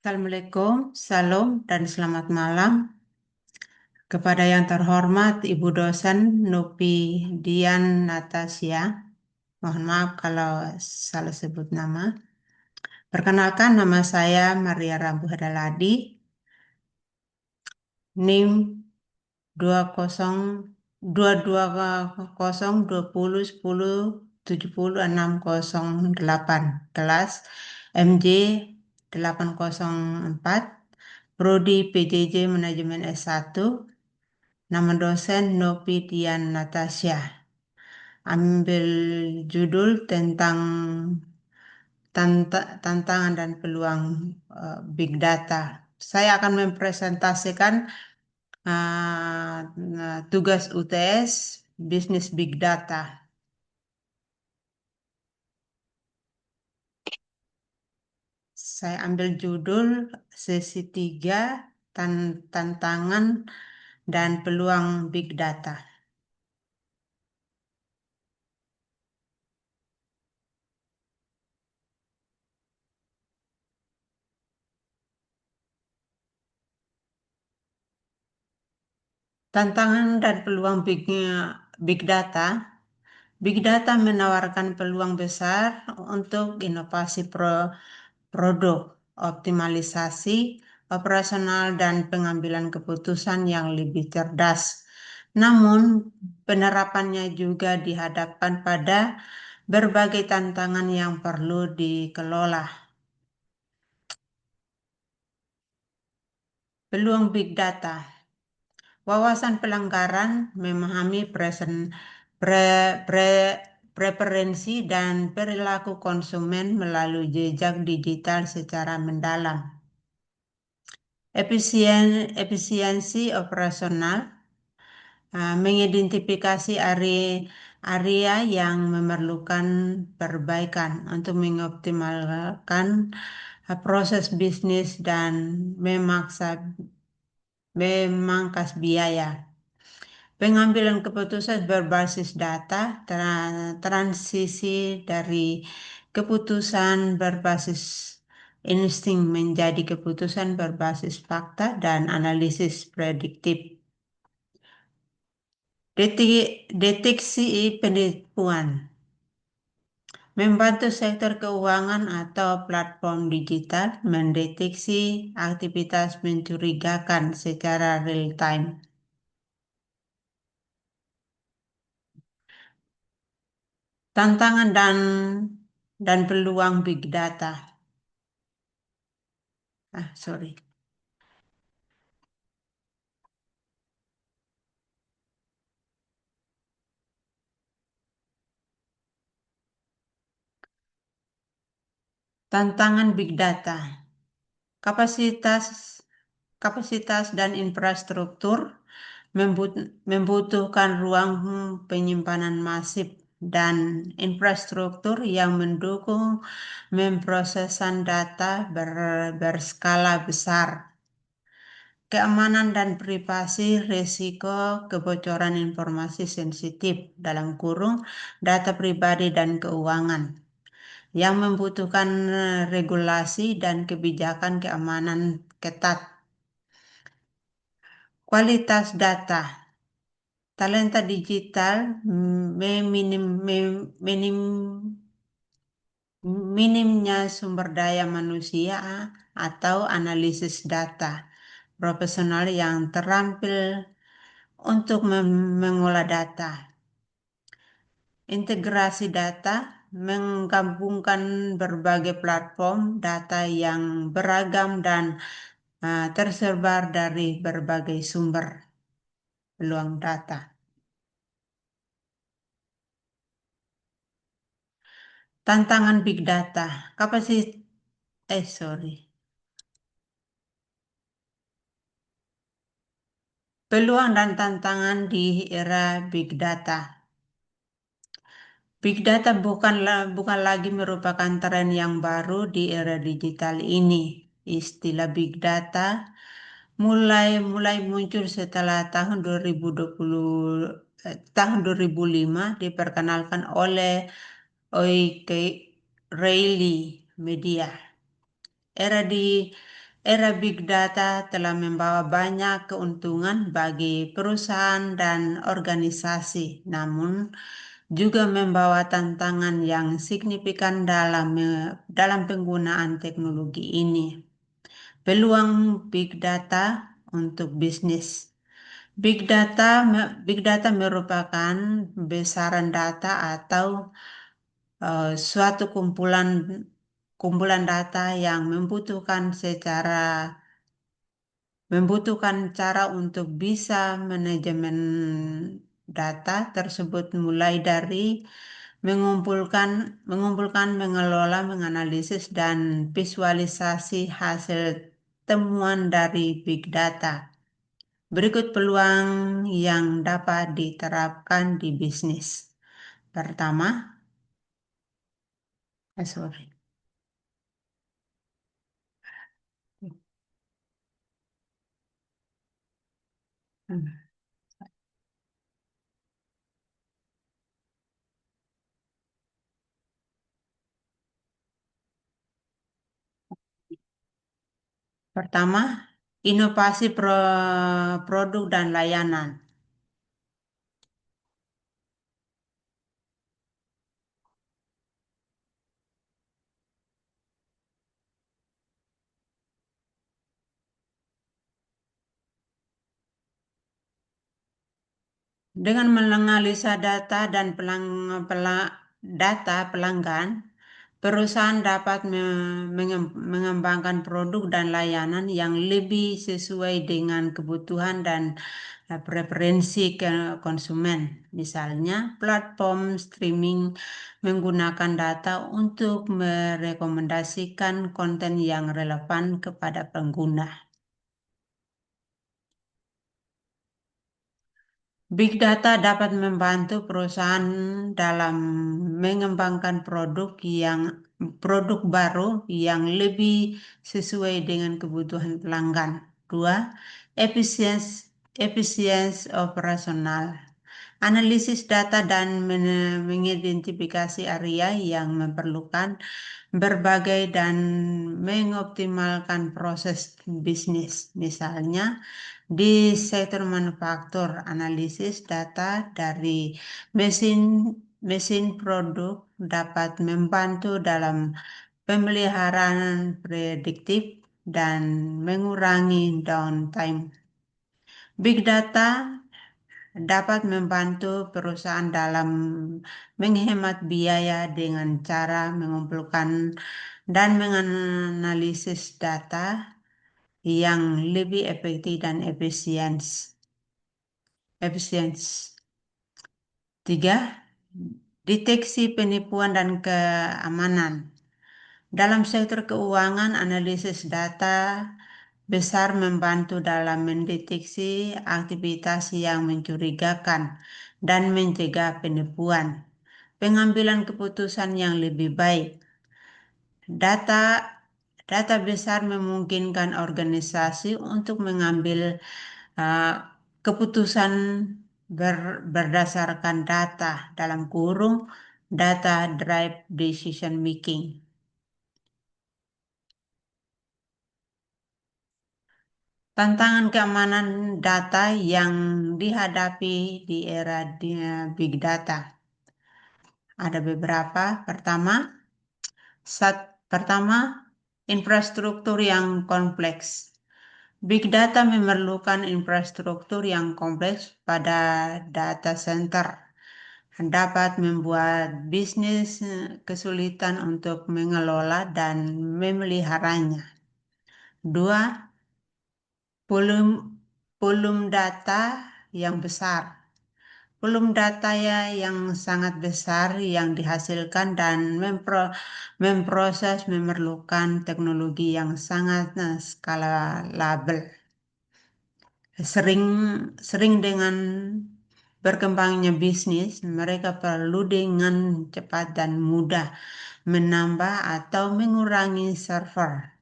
Assalamualaikum, salam, dan selamat malam kepada yang terhormat Ibu dosen Nupi Dian Natasya. Mohon maaf kalau salah sebut nama. Perkenalkan, nama saya Maria Rambu Hadaladi, NIM 202010706008, kelas MJ 804, Prodi PJJ Manajemen S1. Nama dosen Nopi Dian Natasya. Ambil judul tentang tantangan dan peluang Big Data. Saya akan mempresentasikan tugas UTS Bisnis Big Data. Saya ambil judul sesi 3 tantangan dan peluang Big Data. Tantangan dan peluang Big Data. Big Data menawarkan peluang besar untuk inovasi produk, optimalisasi operasional, dan pengambilan keputusan yang lebih cerdas. Namun, penerapannya juga dihadapkan pada berbagai tantangan yang perlu dikelola. Peluang Big Data. Wawasan pelanggaran memahami preferensi dan perilaku konsumen melalui jejak digital secara mendalam. Efisiensi operasional mengidentifikasi area yang memerlukan perbaikan untuk mengoptimalkan proses bisnis dan memangkas biaya. Pengambilan keputusan berbasis data, transisi dari keputusan berbasis insting menjadi keputusan berbasis fakta dan analisis prediktif. Deteksi penipuan. Membantu sektor keuangan atau platform digital mendeteksi aktivitas mencurigakan secara real time. Tantangan dan peluang Big Data. Sorry. Tantangan Big Data. Kapasitas dan infrastruktur membutuhkan ruang penyimpanan masif dan infrastruktur yang mendukung memprosesan data berskala besar. Keamanan dan privasi, risiko kebocoran informasi sensitif data pribadi dan keuangan yang membutuhkan regulasi dan kebijakan keamanan ketat. Kualitas data. Talenta digital minimnya sumber daya manusia atau analisis data profesional yang terampil untuk mengolah data. Integrasi data menggabungkan berbagai platform data yang beragam dan tersebar dari berbagai sumber. Peluang data. Tantangan Big Data. Peluang dan tantangan di era Big Data. Big Data bukan lagi merupakan tren yang baru di era digital ini. Istilah Big Data mulai muncul setelah tahun 2005 diperkenalkan oleh O'Reilly Media. Era Era big data telah membawa banyak keuntungan bagi perusahaan dan organisasi, namun juga membawa tantangan yang signifikan dalam penggunaan teknologi ini. Peluang big data untuk bisnis. Big data merupakan besaran data atau suatu kumpulan data yang membutuhkan cara untuk bisa manajemen data tersebut mulai dari mengelola, menganalisis dan visualisasi hasil temuan dari big data. Berikut peluang yang dapat diterapkan di bisnis. Pertama, sorry. Hmm. Pertama, inovasi produk dan layanan. Dengan menganalisa data pelanggan, perusahaan dapat mengembangkan produk dan layanan yang lebih sesuai dengan kebutuhan dan preferensi konsumen. Misalnya, platform streaming menggunakan data untuk merekomendasikan konten yang relevan kepada pengguna. Big data dapat membantu perusahaan dalam mengembangkan produk baru yang lebih sesuai dengan kebutuhan pelanggan. Dua, efisiensi operasional. Analisis data dan mengidentifikasi area yang memerlukan berbagai dan mengoptimalkan proses bisnis. Misalnya, di sektor manufaktur, analisis data dari mesin mesin produk dapat membantu dalam pemeliharaan prediktif dan mengurangi downtime. Big data dapat membantu perusahaan dalam menghemat biaya dengan cara mengumpulkan dan menganalisis data yang lebih efektif dan efisiens. Tiga, deteksi penipuan dan keamanan. Dalam sektor keuangan, analisis data besar membantu dalam mendeteksi aktivitas yang mencurigakan dan mencegah penipuan. Pengambilan keputusan yang lebih baik. Data data besar memungkinkan organisasi untuk mengambil uh, keputusan berdasarkan data dalam kurung data drive decision making. Tantangan keamanan data yang dihadapi di era big data. Ada beberapa. Pertama, infrastruktur yang kompleks. Big data memerlukan infrastruktur yang kompleks pada data center. Dapat membuat bisnis kesulitan untuk mengelola dan memeliharanya. Dua, volume, volume data yang besar. Volume data yang sangat besar yang dihasilkan dan memproses memerlukan teknologi yang sangat skalabel. Sering sering dengan berkembangnya bisnis, mereka perlu dengan cepat dan mudah menambah atau mengurangi server,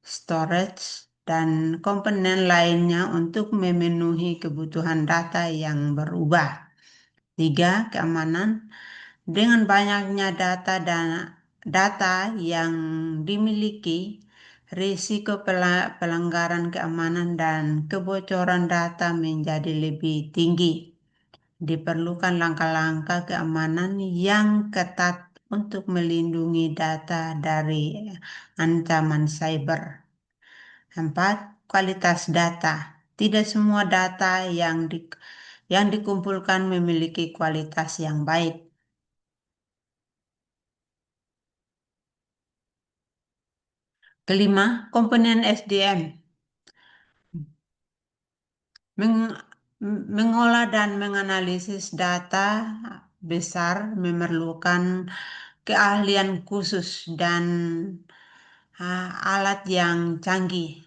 storage, dan komponen lainnya untuk memenuhi kebutuhan data yang berubah. Tiga, keamanan. Dengan banyaknya data yang dimiliki, risiko pelanggaran keamanan dan kebocoran data menjadi lebih tinggi. Diperlukan langkah-langkah keamanan yang ketat untuk melindungi data dari ancaman cyber. 4. Kualitas data. Tidak semua data yang dikumpulkan memiliki kualitas yang baik. Kelima, komponen SDM. Meng- Mengolah dan menganalisis data besar memerlukan keahlian khusus dan alat yang canggih.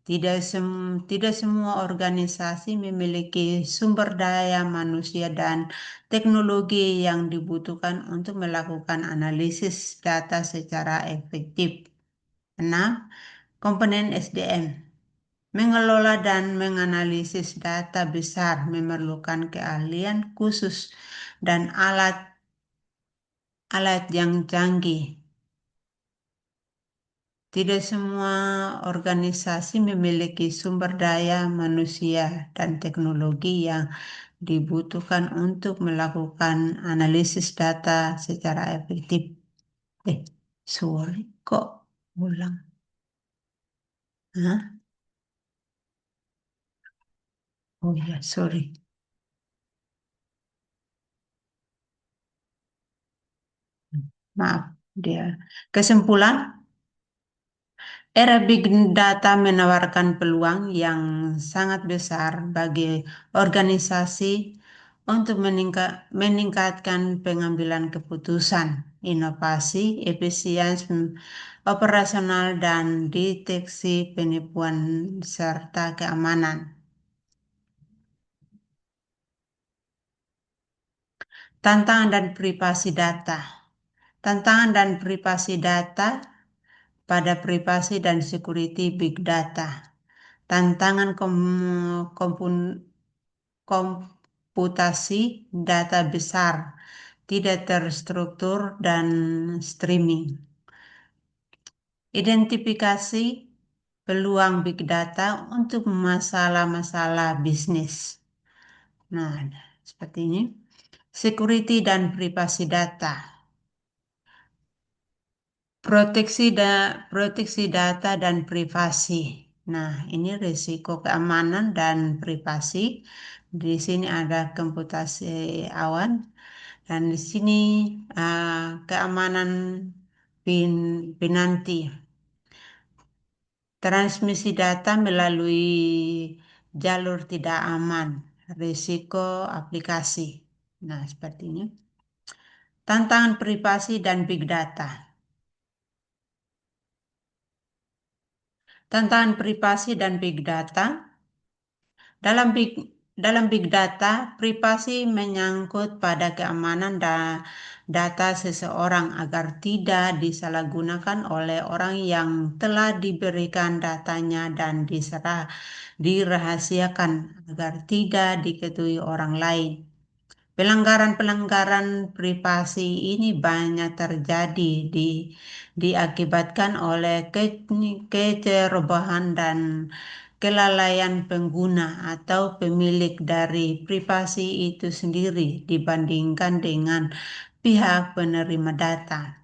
Tidak semua organisasi memiliki sumber daya manusia dan teknologi yang dibutuhkan untuk melakukan analisis data secara efektif. 6. Komponen SDM. Mengelola dan menganalisis data besar memerlukan keahlian khusus dan alat yang canggih. Tidak semua organisasi memiliki sumber daya manusia dan teknologi yang dibutuhkan untuk melakukan analisis data secara efektif. Eh, sorry, kok ulang? Hah? Oh ya, sorry. Maaf, dia. Kesimpulan, era big data menawarkan peluang yang sangat besar bagi organisasi untuk meningkatkan pengambilan keputusan, inovasi, efisiensi operasional, dan deteksi penipuan serta keamanan. Tantangan dan privasi data. Tantangan dan privasi data pada privasi dan security big data. Tantangan komputasi data besar, tidak terstruktur, dan streaming. Identifikasi peluang big data untuk masalah-masalah bisnis. Nah, seperti ini. Security dan privasi data. Proteksi data dan privasi. Nah, ini risiko keamanan dan privasi. Di sini ada komputasi awan dan di sini keamanan pinanti. Transmisi data melalui jalur tidak aman, risiko aplikasi. Nah, seperti ini. Tantangan privasi dan big data. Tantangan privasi dan big data. Dalam big data, privasi menyangkut pada keamanan data seseorang agar tidak disalahgunakan oleh orang yang telah diberikan datanya dan dirahasiakan agar tidak diketahui orang lain. Pelanggaran-pelanggaran privasi ini banyak terjadi diakibatkan oleh kecerobohan dan kelalaian pengguna atau pemilik dari privasi itu sendiri dibandingkan dengan pihak penerima data.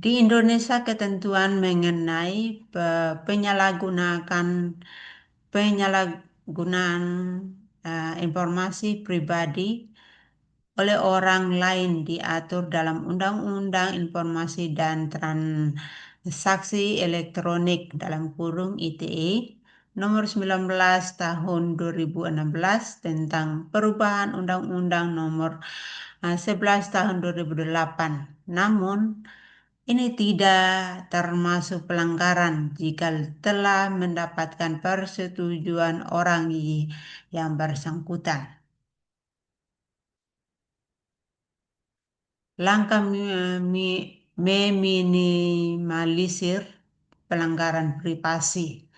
Di Indonesia, ketentuan mengenai penyalahgunaan informasi pribadi oleh orang lain diatur dalam Undang-Undang Informasi dan Transaksi Elektronik (ITE) Nomor 19 Tahun 2016 tentang perubahan Undang-Undang Nomor 11 Tahun 2008. Namun, ini tidak termasuk pelanggaran jika telah mendapatkan persetujuan orang yang bersangkutan. Langkah meminimalisir pelanggaran privasi.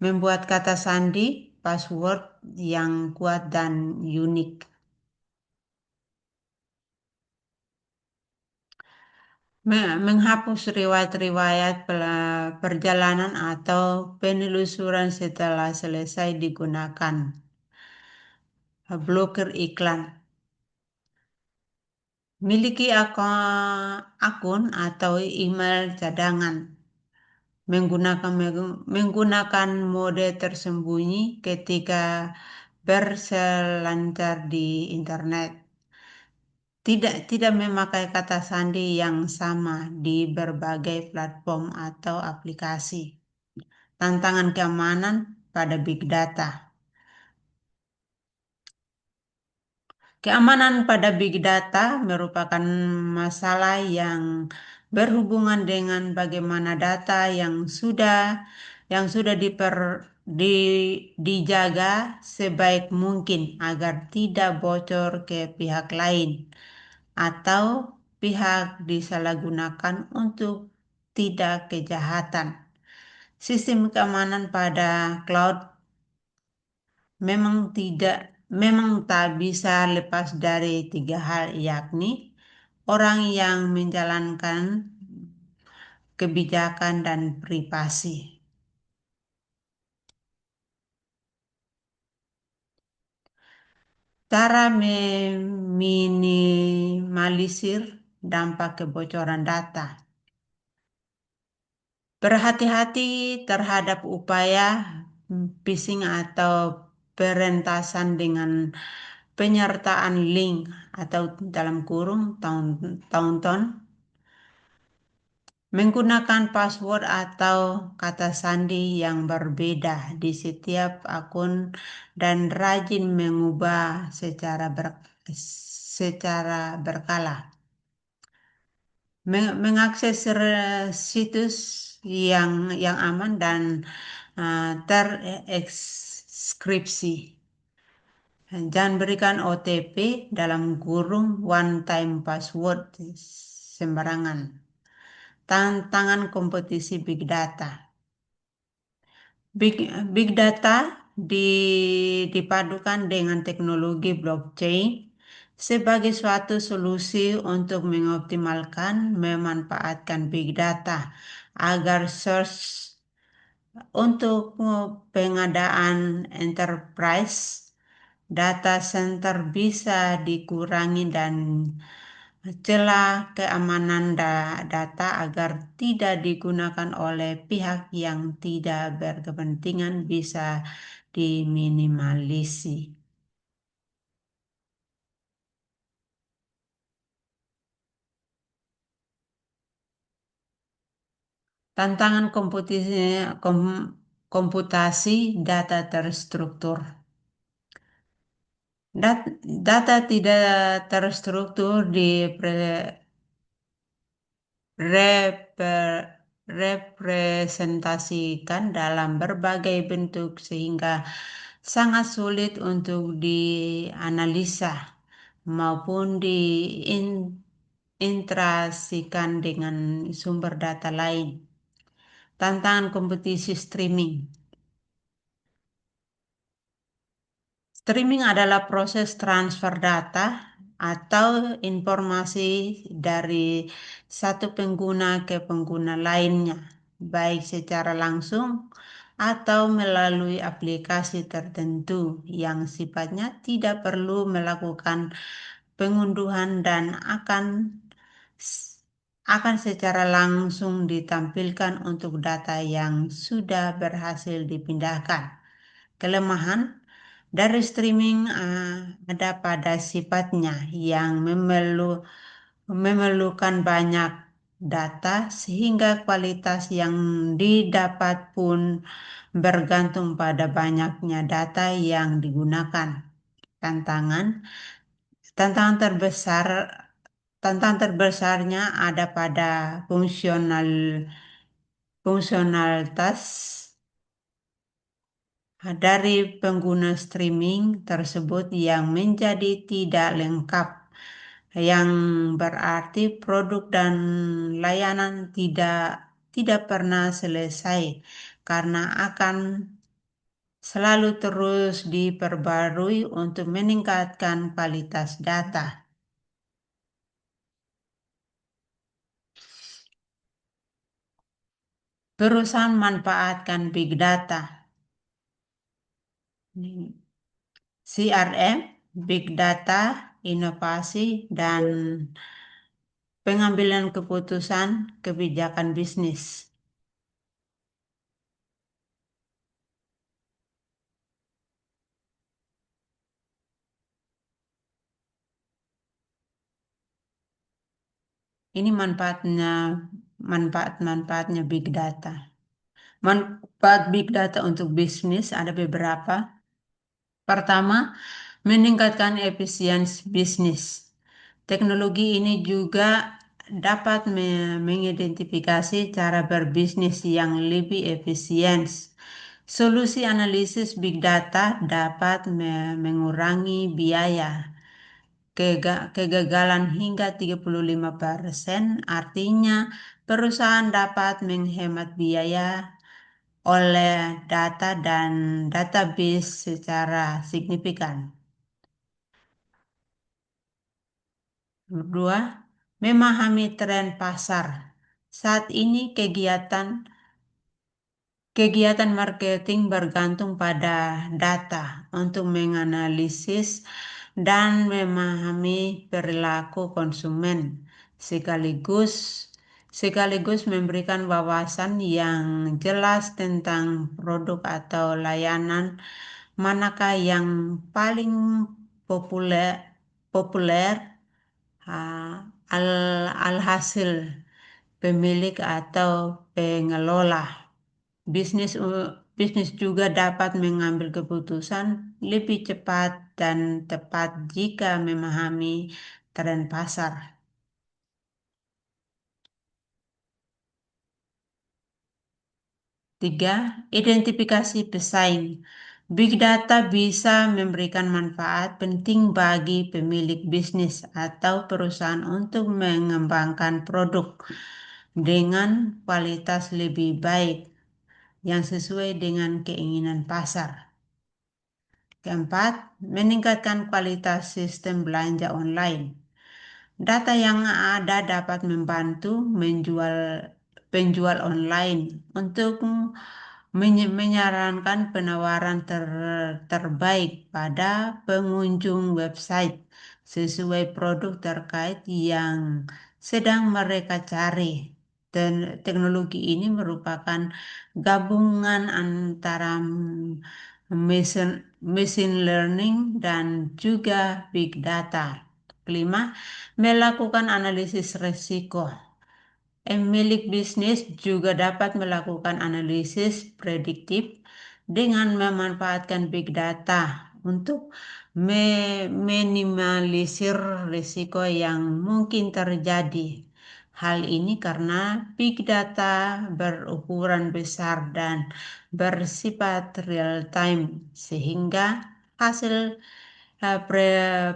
Membuat kata sandi, password yang kuat dan unik. Menghapus riwayat-riwayat perjalanan atau penelusuran setelah selesai digunakan. Blokir iklan. Miliki akun atau email cadangan. Menggunakan mode tersembunyi ketika berselancar di internet. Tidak memakai kata sandi yang sama di berbagai platform atau aplikasi. Tantangan keamanan pada big data. Keamanan pada big data merupakan masalah yang berhubungan dengan bagaimana data yang sudah dijaga sebaik mungkin agar tidak bocor ke pihak lain atau pihak disalahgunakan untuk tidak kejahatan. Sistem keamanan pada cloud memang tak bisa lepas dari tiga hal, yakni orang yang menjalankan kebijakan dan privasi. Cara meminimalisir dampak kebocoran data. Berhati-hati terhadap upaya phishing atau perentasan dengan penyertaan link atau dalam kurung taunton. Menggunakan password atau kata sandi yang berbeda di setiap akun dan rajin mengubah secara berkala. Mengakses situs yang aman dan terekskripsi. Jangan berikan OTP dalam kurung one time password sembarangan. Tantangan kompetisi big data. Big data dipadukan dengan teknologi blockchain sebagai suatu solusi untuk mengoptimalkan memanfaatkan big data agar source untuk pengadaan enterprise data center bisa dikurangi dan celah keamanan data agar tidak digunakan oleh pihak yang tidak berkepentingan bisa diminimalisir. Tantangan komputasi data terstruktur. Data tidak terstruktur representasikan dalam berbagai bentuk sehingga sangat sulit untuk dianalisa maupun diintegrasikan dengan sumber data lain. Tantangan kompetisi streaming. Streaming adalah proses transfer data atau informasi dari satu pengguna ke pengguna lainnya, baik secara langsung atau melalui aplikasi tertentu yang sifatnya tidak perlu melakukan pengunduhan dan akan secara langsung ditampilkan untuk data yang sudah berhasil dipindahkan. Kelemahan dari streaming ada pada sifatnya yang memerlukan banyak data sehingga kualitas yang didapat pun bergantung pada banyaknya data yang digunakan. Tantangan tantangan terbesar Tantangan terbesarnya ada pada fungsionalitas dari pengguna streaming tersebut yang menjadi tidak lengkap, yang berarti produk dan layanan tidak pernah selesai karena akan selalu terus diperbarui untuk meningkatkan kualitas data. Perusahaan manfaatkan big data. Ini CRM, big data, inovasi, dan pengambilan keputusan kebijakan bisnis. Ini manfaat-manfaatnya big data. Manfaat big data untuk bisnis ada beberapa. Pertama, meningkatkan efisiensi bisnis. Teknologi ini juga dapat mengidentifikasi cara berbisnis yang lebih efisien. Solusi analisis big data dapat mengurangi biaya kegagalan hingga 35%, artinya perusahaan dapat menghemat biaya oleh data dan database secara signifikan. Nomor dua, memahami tren pasar. Saat ini kegiatan marketing bergantung pada data untuk menganalisis dan memahami perilaku konsumen sekaligus sekaligus memberikan wawasan yang jelas tentang produk atau layanan manakah yang paling populer populer. Alhasil pemilik atau pengelola bisnis juga dapat mengambil keputusan lebih cepat dan tepat jika memahami tren pasar. Tiga, identifikasi pesaing. Big data bisa memberikan manfaat penting bagi pemilik bisnis atau perusahaan untuk mengembangkan produk dengan kualitas lebih baik yang sesuai dengan keinginan pasar. Keempat, meningkatkan kualitas sistem belanja online. Data yang ada dapat membantu penjual online untuk menyarankan penawaran terbaik pada pengunjung website sesuai produk terkait yang sedang mereka cari. Dan teknologi ini merupakan gabungan antara machine learning dan juga big data. Kelima, melakukan analisis risiko. Pemilik bisnis juga dapat melakukan analisis prediktif dengan memanfaatkan big data untuk meminimalisir risiko yang mungkin terjadi. Hal ini karena big data berukuran besar dan bersifat real time sehingga hasil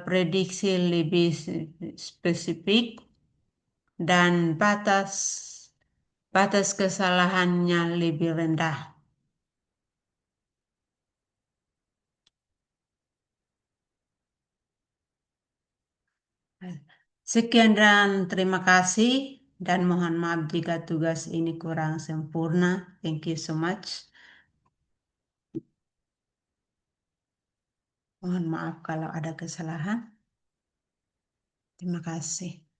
prediksi lebih spesifik dan batas kesalahannya lebih rendah. Sekian dan terima kasih dan mohon maaf jika tugas ini kurang sempurna. Thank you so much. Mohon maaf kalau ada kesalahan. Terima kasih.